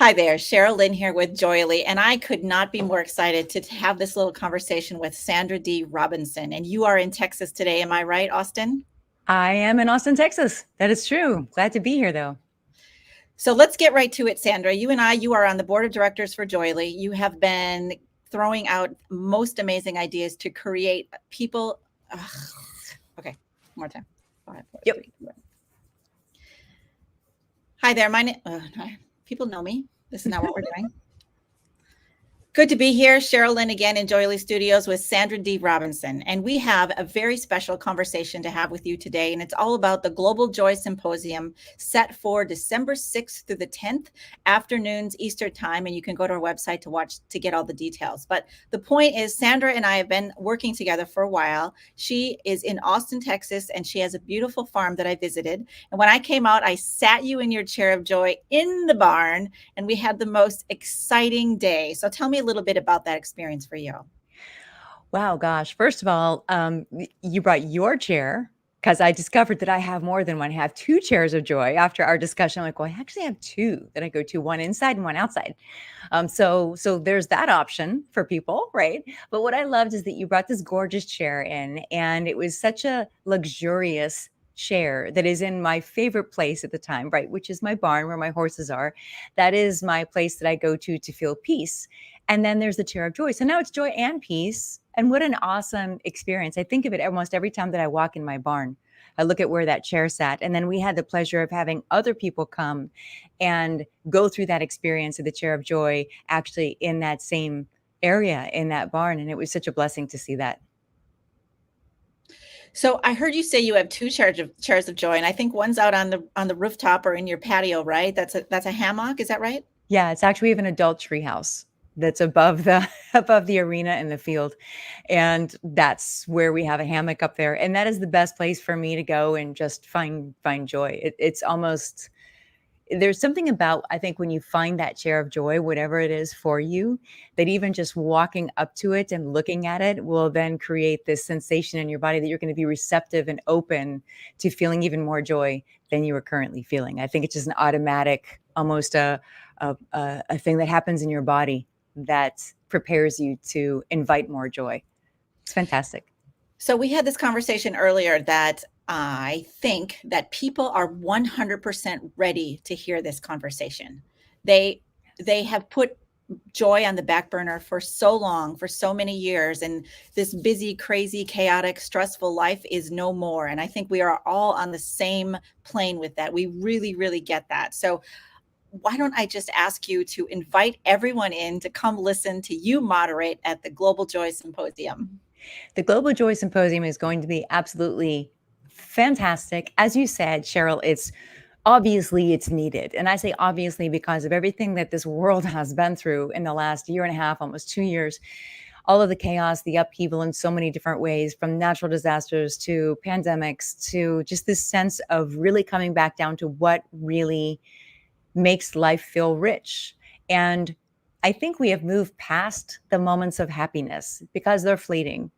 Hi there, Cheryl Lynn here with Joyly, and I could not be more excited to have this little conversation with Sandra Dee Robinson. And you are in Texas today, am I right, Austin? I am in Austin, Texas. That is true. Glad to be here, though. So let's get right to it, Sandra. You are on the board of directors for Joyly. You have been throwing out most amazing ideas to create people. Ugh. Okay, one more time. 5, 4, 3, Yep. 2, 1. Hi there, hi. People know me. This is not what we're doing. Good to be here, Cheryl Lynn again in Joyly Studios with Sandra Dee Robinson. And we have a very special conversation to have with you today. And it's all about the Global Joy Symposium set for December 6th through the 10th, afternoons Eastern time. And you can go to our website to get all the details. But the point is, Sandra and I have been working together for a while. She is in Austin, Texas, and she has a beautiful farm that I visited. And when I came out, I sat you in your chair of joy in the barn, and we had the most exciting day. So tell me a little bit about that experience for you. Wow, gosh. First of all, you brought your chair because I discovered that I have more than one. I have two chairs of joy after our discussion. I'm like, well, I actually have two that I go to, one inside and one outside. So there's that option for people, right? But what I loved is that you brought this gorgeous chair in, and it was such a luxurious chair that is in my favorite place at the time, right? Which is my barn where my horses are. That is my place that I go to feel peace. And then there's the chair of joy. So now it's joy and peace. And what an awesome experience. I think of it almost every time that I walk in my barn. I look at where that chair sat. And then we had the pleasure of having other people come and go through that experience of the chair of joy actually in that same area in that barn. And it was such a blessing to see that. So I heard you say you have two chairs of joy, and I think one's out on the rooftop or in your patio, right? That's a hammock. Is that right? Yeah, it's actually we have an adult treehouse that's above the above the arena in the field, and that's where we have a hammock up there, and that is the best place for me to go and just find joy. It's almost there's something about I think when you find that chair of joy, whatever it is for you, that even just walking up to it and looking at it will then create this sensation in your body that you're going to be receptive and open to feeling even more joy than you are currently feeling. I think it's just an automatic, almost a thing that happens in your body that prepares you to invite more joy. It's fantastic. So we had this conversation earlier that I think that people are 100% ready to hear this conversation. They they have put joy on the back burner for so long, for so many years, and this busy, crazy, chaotic, stressful life is no more. And I think we are all on the same plane with that. We really, really get that. So why don't I just ask you to invite everyone in to come listen to you moderate at the Global Joy Symposium? The Global Joy Symposium is going to be absolutely fantastic. As you said, Cheryl, it's obviously it's needed. And I say obviously because of everything that this world has been through in the last year and a half, almost 2 years, all of the chaos, the upheaval in so many different ways, from natural disasters to pandemics to just this sense of really coming back down to what really makes life feel rich. And I think we have moved past the moments of happiness because they're fleeting.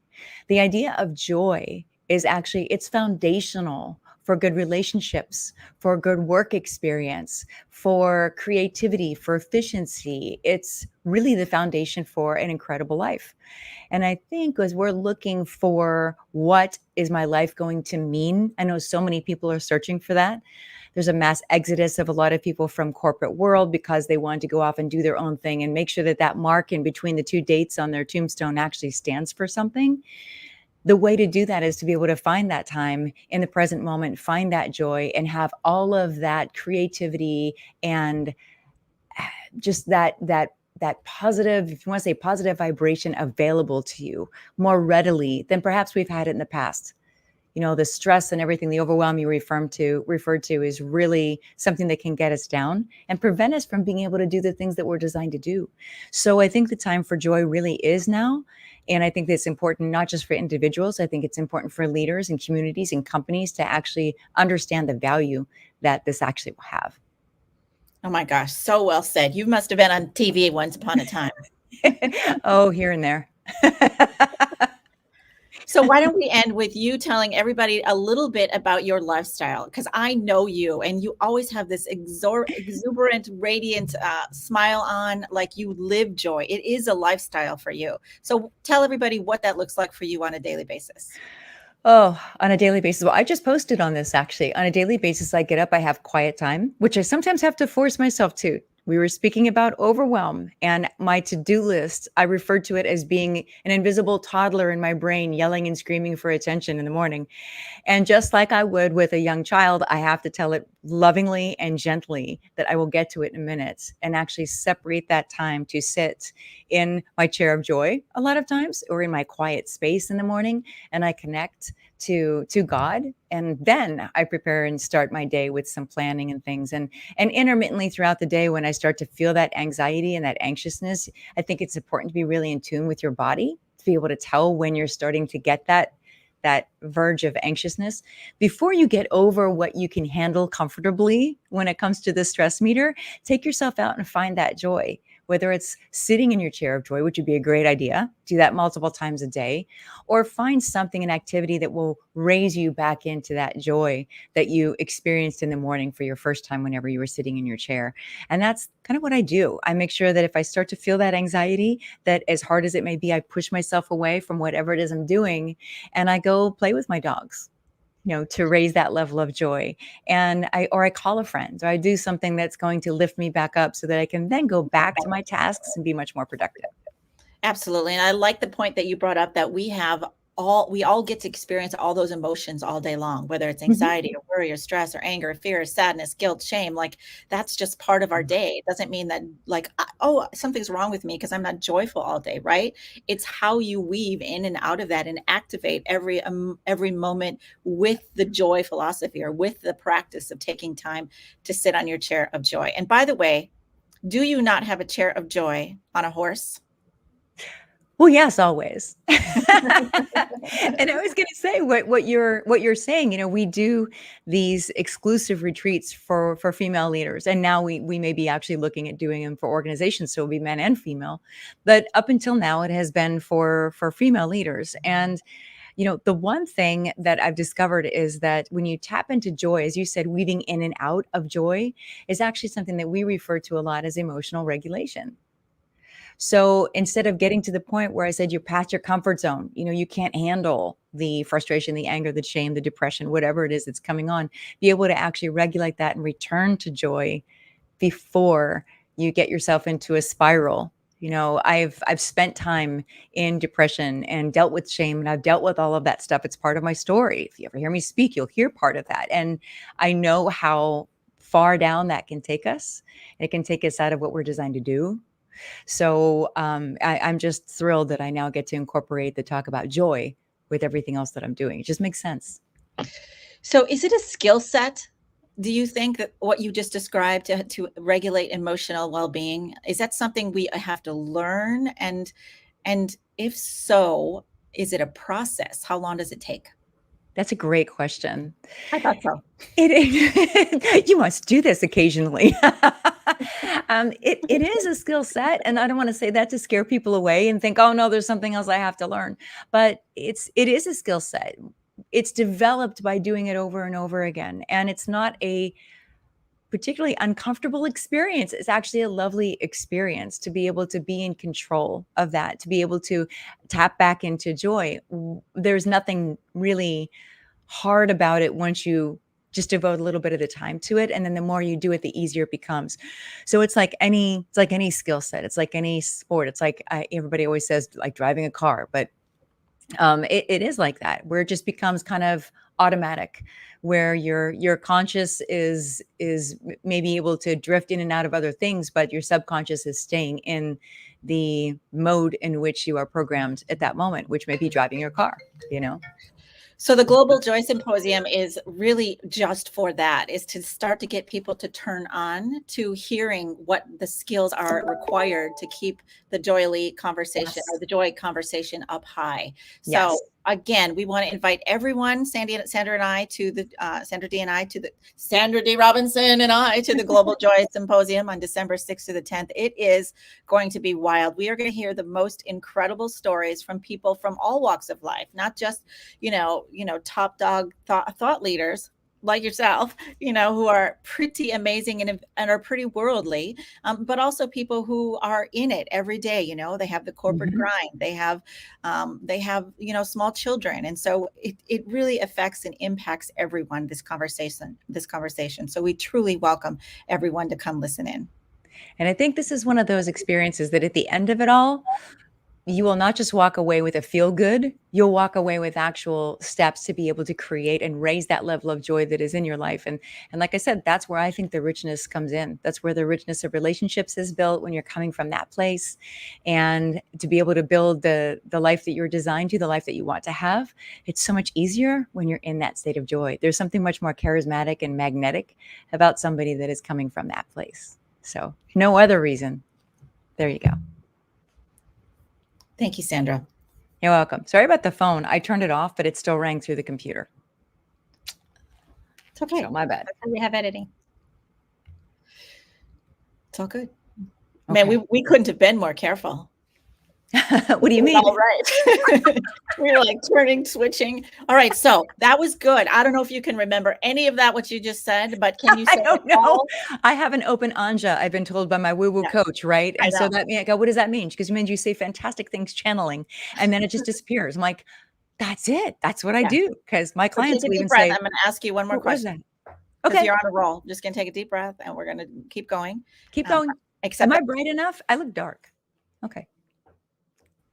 The idea of joy is actually it's foundational for good relationships, for good work experience, for creativity, for efficiency. It's really the foundation for an incredible life. And I think as we're looking for what is my life going to mean, I know so many people are searching for that. There's a mass exodus of a lot of people from corporate world because they want to go off and do their own thing and make sure that that mark in between the two dates on their tombstone actually stands for something. The way to do that is to be able to find that time in the present moment, find that joy, and have all of that creativity and just that positive, if you want to say positive vibration available to you more readily than perhaps we've had it in the past. The stress and everything, the overwhelm you referred to is really something that can get us down and prevent us from being able to do the things that we're designed to do. So I think the time for joy really is now. And I think that's important, not just for individuals. I think it's important for leaders and communities and companies to actually understand the value that this actually will have. Oh my gosh, so well said. You must have been on TV once upon a time. Oh, here and there. So why don't we end with you telling everybody a little bit about your lifestyle? Because I know you, and you always have this exuberant, radiant smile on, like you live joy. It is a lifestyle for you. So tell everybody what that looks like for you on a daily basis. Oh, on a daily basis. Well, I just posted on this actually. On a daily basis, I get up, I have quiet time, which I sometimes have to force myself to. We were speaking about overwhelm and my to-do list. I referred to it as being an invisible toddler in my brain yelling and screaming for attention in the morning. And just like I would with a young child, I have to tell it lovingly and gently that I will get to it in a minute and actually separate that time to sit in my chair of joy a lot of times or in my quiet space in the morning, and I connect to God, and then I prepare and start my day with some planning and things. And intermittently throughout the day, when I start to feel that anxiety and that anxiousness, I think it's important to be really in tune with your body to be able to tell when you're starting to get that verge of anxiousness before you get over what you can handle comfortably. When it comes to the stress meter, take yourself out and find that joy, whether it's sitting in your chair of joy, which would be a great idea. Do that multiple times a day, or find something, an activity that will raise you back into that joy that you experienced in the morning for your first time whenever you were sitting in your chair. And that's kind of what I do. I make sure that if I start to feel that anxiety, that as hard as it may be, I push myself away from whatever it is I'm doing and I go play with my dogs, to raise that level of joy. And I call a friend, or I do something that's going to lift me back up so that I can then go back to my tasks and be much more productive. Absolutely. And I like the point that you brought up that we all get to experience all those emotions all day long, whether it's Mhm. anxiety or worry or stress or anger, or fear, sadness, guilt, shame. Like that's just part of our day. It doesn't mean that like, oh, something's wrong with me because I'm not joyful all day, right? It's how you weave in and out of that and activate every moment with the joy philosophy or with the practice of taking time to sit on your chair of joy. And by the way, do you not have a chair of joy on a horse? Well, yes, always. And I was going to say what you're saying. We do these exclusive retreats for female leaders, and now we may be actually looking at doing them for organizations, so it'll be men and female. But up until now, it has been for female leaders. And the one thing that I've discovered is that when you tap into joy, as you said, weaving in and out of joy is actually something that we refer to a lot as emotional regulation. So instead of getting to the point where I said you're past your comfort zone, you can't handle the frustration, the anger, the shame, the depression, whatever it is that's coming on, be able to actually regulate that and return to joy before you get yourself into a spiral. I've spent time in depression and dealt with shame, and I've dealt with all of that stuff. It's part of my story. If you ever hear me speak, you'll hear part of that. And I know how far down that can take us. It can take us out of what we're designed to do. So I'm just thrilled that I now get to incorporate the talk about joy with everything else that I'm doing. It just makes sense. So is it a skill set? Do you think that what you just described to regulate emotional well-being, is that something we have to learn? And if so, is it a process? How long does it take? That's a great question. I thought so. You must do this occasionally. It is a skill set, and I don't want to say that to scare people away and think, oh no, there's something else I have to learn. But it is a skill set. It's developed by doing it over and over again, and it's not a particularly uncomfortable experience. It's actually a lovely experience to be able to be in control of that, to be able to tap back into joy. There's nothing really hard about it once you just devote a little bit of the time to it, and then the more you do it, the easier it becomes. So it's like any skill set. It's like any sport. It's like everybody always says, like driving a car, but it is like that, where it just becomes kind of automatic, where your conscious is maybe able to drift in and out of other things, but your subconscious is staying in the mode in which you are programmed at that moment, which may be driving your car, you know. So the Global Joy Symposium is really just for that, is to start to get people to turn on to hearing what the skills are required to keep the joy Yes. conversation up high. So Yes. again, we want to invite everyone, Sandra and I, to the Sandra Dee and I to the Sandra Dee Robinson and I to the Global Joy Symposium on December 6th to the 10th. It is going to be wild. We are going to hear the most incredible stories from people from all walks of life, not just, top dog thought leaders like yourself, who are pretty amazing and are pretty worldly, but also people who are in it every day. They have the corporate grind, they have, small children. And so it really affects and impacts everyone, this conversation. So we truly welcome everyone to come listen in. And I think this is one of those experiences that at the end of it all, you will not just walk away with a feel good, you'll walk away with actual steps to be able to create and raise that level of joy that is in your life. And like I said, that's where I think the richness comes in. That's where the richness of relationships is built, when you're coming from that place. And to be able to build the life that you're designed to, the life that you want to have, it's so much easier when you're in that state of joy. There's something much more charismatic and magnetic about somebody that is coming from that place. So no other reason. There you go. Thank you, Sandra. You're welcome. Sorry about the phone. I turned it off, but it still rang through the computer. It's okay. So my bad. That's how we have editing. It's all good. Okay. Man, we couldn't have been more careful. What do you mean? All right. We were like switching. All right. So that was good. I don't know if you can remember any of that, what you just said, but can you say I don't know. I have an open anja, I've been told by my woo-woo coach, right? And so that I go, what does that mean? Because it means you say fantastic things channeling, and then it just disappears. I'm like, that's it. That's what I do. Because my clients will even say, I'm going to ask you one more question. Okay. You're on a roll. Just going to take a deep breath and we're going to keep going. Keep going. Am I bright enough? I look dark. Okay.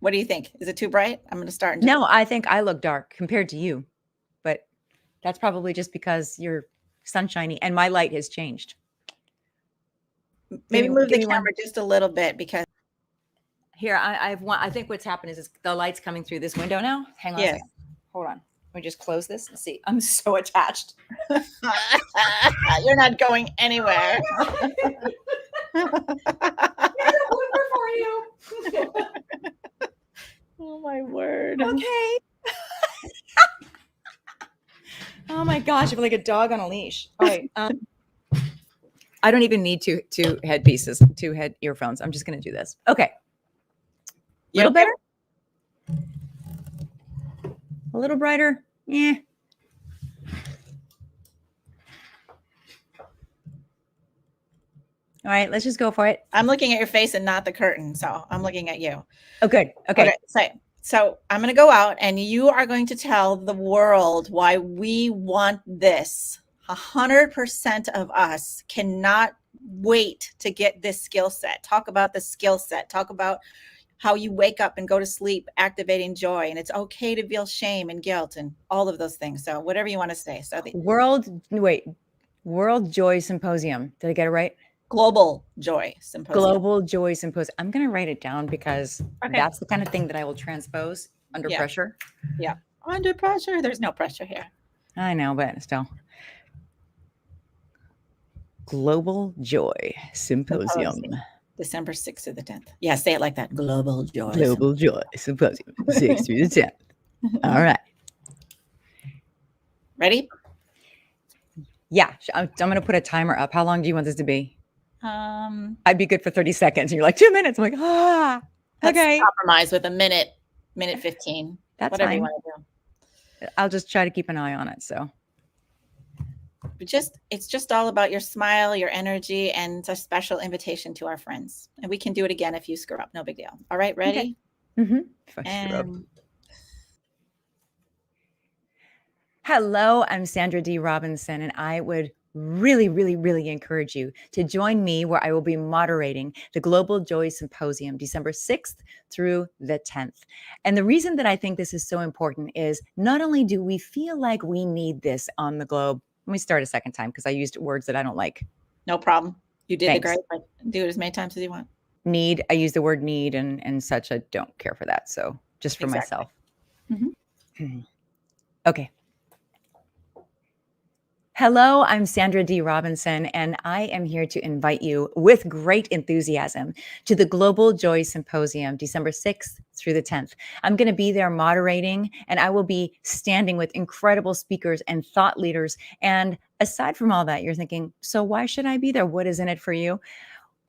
What do you think? Is it too bright? I'm going to start. No, I think I look dark compared to you, but that's probably just because you're sunshiny and my light has changed. Maybe move the camera just a little bit, because here I think what's happened is the light's coming through this window now. Hang on a second. Hold on. Let me just close this and see. I'm so attached. You're not going anywhere. Here's a woofer for you. Oh my word. Okay. Oh my gosh, I feel like a dog on a leash. All right. I don't even need two headpieces, two head earphones. I'm just going to do this. Okay. A little better? A little brighter? Yeah. All right, let's just go for it. I'm looking at your face and not the curtain, so I'm looking at you. Oh, good. Okay. So I'm going to go out and you are going to tell the world why we want this. 100% of us cannot wait to get this skill set. Talk about the skill set. Talk about how you wake up and go to sleep activating joy, and it's okay to feel shame and guilt and all of those things. So whatever you want to say. So World Joy Symposium. Did I get it right? Global Joy Symposium. Global Joy Symposium. I'm going to write it down because that's the kind of thing that I will transpose under pressure. Yeah. Under pressure. There's no pressure here. I know, but still. Global Joy Symposium. December 6th to the 10th. Yeah, say it like that. Global Joy. Global Joy Symposium. 6th through the 10th. All right. Ready? Yeah. I'm going to put a timer up. How long do you want this to be? I'd be good for 30 seconds. And you're like, 2 minutes. I'm like, okay. Compromise with a minute 15. That's whatever fine. you want to do. I'll just try to keep an eye on it. So it's just all about your smile, your energy, and it's a special invitation to our friends. And we can do it again if you screw up. No big deal. All right, ready? Okay. Mm-hmm. Hello, I'm Sandra Dee Robinson, and I would really, really, really encourage you to join me where I will be moderating the Global Joy Symposium, December 6th through the 10th. And the reason that I think this is so important is not only do we feel like we need this on the globe. Let me start a second time because I used words that I don't like. No problem. You did the great, but do it as many times as you want. Need. I use the word need and such. I don't care for that. So just for myself. Mm-hmm. Okay. Hello, I'm Sandra Dee Robinson, and I am here to invite you with great enthusiasm to the Global Joy Symposium, December 6th through the 10th. I'm going to be there moderating, and I will be standing with incredible speakers and thought leaders. And aside from all that, you're thinking, so why should I be there? What is in it for you?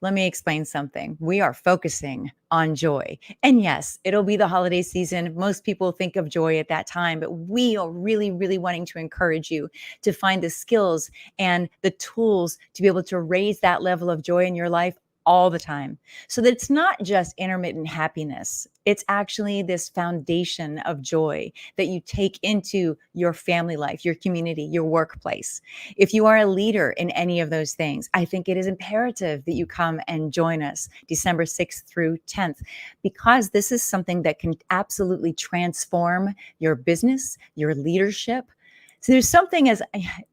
Let me explain something. We are focusing on joy. And yes, it'll be the holiday season. Most people think of joy at that time, but we are really, really wanting to encourage you to find the skills and the tools to be able to raise that level of joy in your life all the time. So that it's not just intermittent happiness. It's actually this foundation of joy that you take into your family life, your community, your workplace. If you are a leader in any of those things, I think it is imperative that you come and join us December 6th through 10th, because this is something that can absolutely transform your business, your leadership. So there's something, as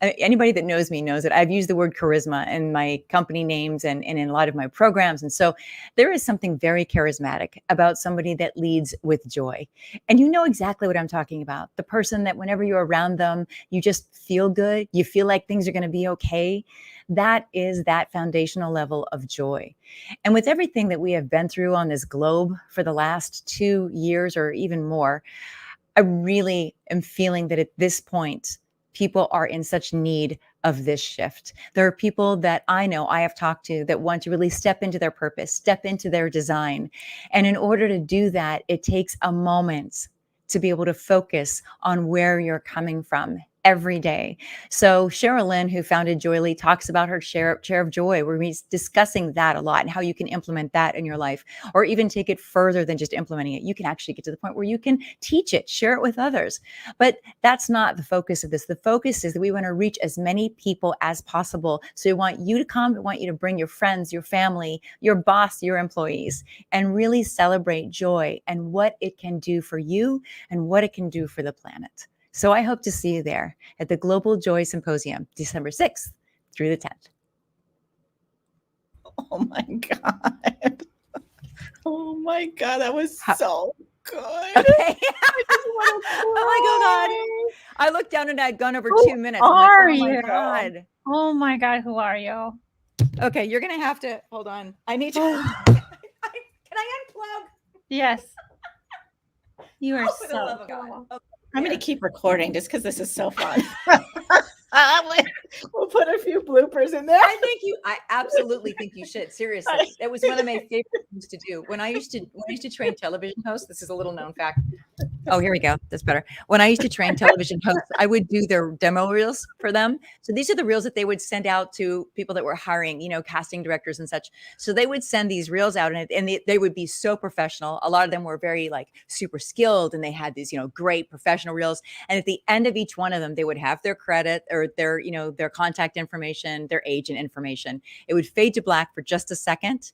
anybody that knows me knows that I've used the word charisma in my company names and in a lot of my programs. And so there is something very charismatic about somebody that leads with joy. And you know exactly what I'm talking about. The person that whenever you're around them, you just feel good. You feel like things are going to be okay. That is that foundational level of joy. And with everything that we have been through on this globe for the last 2 years or even more, I really am feeling that at this point, people are in such need of this shift. There are people that I know I have talked to that want to really step into their purpose, step into their design. And in order to do that, it takes a moment to be able to focus on where you're coming from every day. So Sheryl Lynn, who founded Joyly, talks about her chair of joy, where we're discussing that a lot and how you can implement that in your life, or even take it further than just implementing it. You can actually get to the point where you can teach it, share it with others. But that's not the focus of this. The focus is that we want to reach as many people as possible. So we want you to come, we want you to bring your friends, your family, your boss, your employees, and really celebrate joy and what it can do for you and what it can do for the planet. So I hope to see you there at the Global Joy Symposium, December 6th through the 10th. Oh my God. Oh my God. That was so good. Okay. Oh my God. I looked down and I'd gone over 2 minutes. Who are like, oh you? my God. Oh my God, who are you? Okay, you're going to have to, hold on. I need to, can I unplug? Yes. You are For the love of God. cool. Okay, I'm going there. to keep recording just because this is so fun. We'll put a few bloopers in there. I absolutely think you should. Seriously. That was one of my favorite things to do. When I used to train television hosts, this is a little known fact. Oh, here we go. That's better. When I used to train television hosts, I would do their demo reels for them. So these are the reels that they would send out to people that were hiring, casting directors and such. So they would send these reels out and they would be so professional. A lot of them were very super skilled and they had these, great professional reels. And at the end of each one of them, they would have their credit or their contact information, their agent information. It would fade to black for just a second.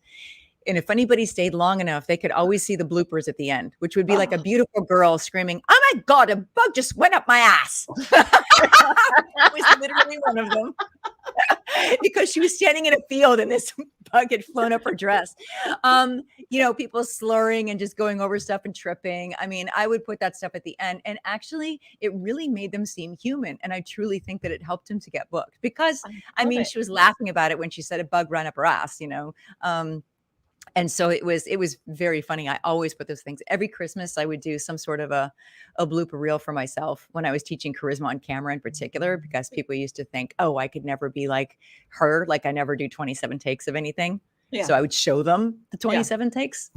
And if anybody stayed long enough, they could always see the bloopers at the end, which would be like a beautiful girl screaming, "Oh my God, a bug just went up my ass." That was literally one of them. Because she was standing in a field and this bug had flown up her dress. People slurring and just going over stuff and tripping. I mean, I would put that stuff at the end. And actually, it really made them seem human. And I truly think that it helped him to get booked because, she was laughing about it when she said a bug ran up her ass, and so it was very funny. I always put those things. Every Christmas, I would do some sort of a blooper reel for myself when I was teaching charisma on camera in particular, because people used to think, oh, I could never be like her. Like I never do 27 takes of anything. Yeah. So I would show them the 27 takes,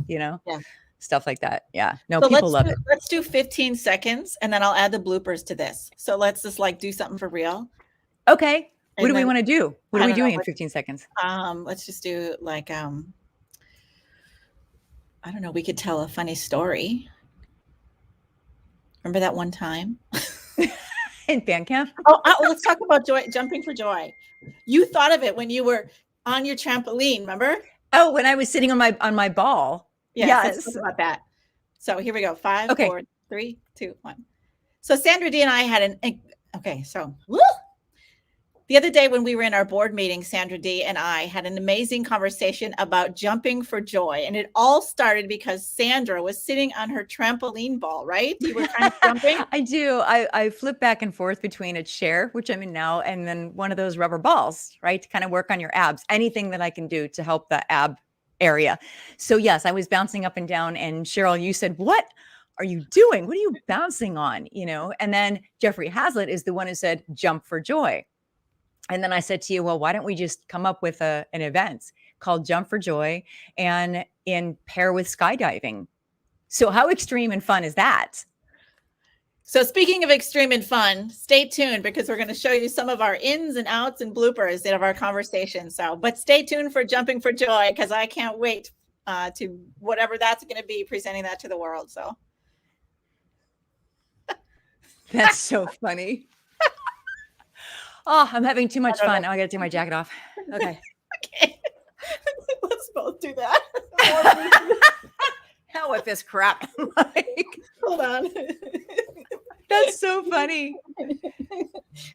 stuff like that. Yeah. No, so people love it. Let's do 15 seconds and then I'll add the bloopers to this. So let's just do something for real. Okay. What do we want to do? What are we doing in 15 seconds? Let's just do I don't know, we could tell a funny story. Remember that one time? In band camp? Oh, let's talk about joy, jumping for joy. You thought of it when you were on your trampoline, remember? Oh, when I was sitting on my ball. Yes. Let's talk about that. So here we go. 5, 4, 3, 2, 1. So Sandra Dee and I had The other day when we were in our board meeting, Sandra Dee and I had an amazing conversation about jumping for joy. And it all started because Sandra was sitting on her trampoline ball, right? You were kind of jumping. I do. I flip back and forth between a chair, which I'm in now, and then one of those rubber balls, right? To kind of work on your abs, anything that I can do to help the ab area. So yes, I was bouncing up and down, and Sheryl, you said, "What are you doing? What are you bouncing on?" And then Jeffrey Hazlitt is the one who said, "Jump for joy." And then I said to you, well, why don't we just come up with an event called Jump for Joy and in pair with skydiving? So how extreme and fun is that? So speaking of extreme and fun, stay tuned because we're going to show you some of our ins and outs and bloopers of our conversation. But stay tuned for Jumping for Joy because I can't wait to whatever that's going to be, presenting that to the world. So that's so funny. Oh, I'm having too much fun. Now I got to take my jacket off. Okay. Okay. Let's both do that. Hell with this crap. Hold on. That's so funny.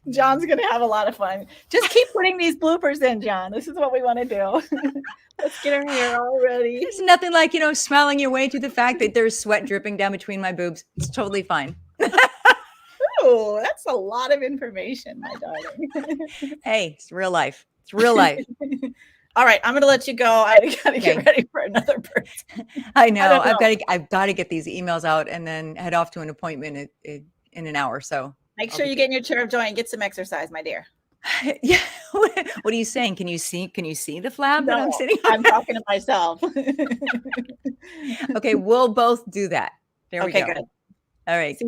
John's going to have a lot of fun. Just keep putting these bloopers in, John. This is what we want to do. Let's get her here already. There's nothing like, smiling your way through the fact that there's sweat dripping down between my boobs. It's totally fine. Oh, that's a lot of information, my darling. Hey, it's real life. It's real life. All right, I'm going to let you go. I got to get ready for another person. I know. I've got to get these emails out and then head off to an appointment in an hour. So make sure you get in your chair of joy and get some exercise, my dear. Yeah. What are you saying? Can you see the flab that I'm sitting on? I'm talking to myself. Okay, we'll both do that. There we go. Good. All right.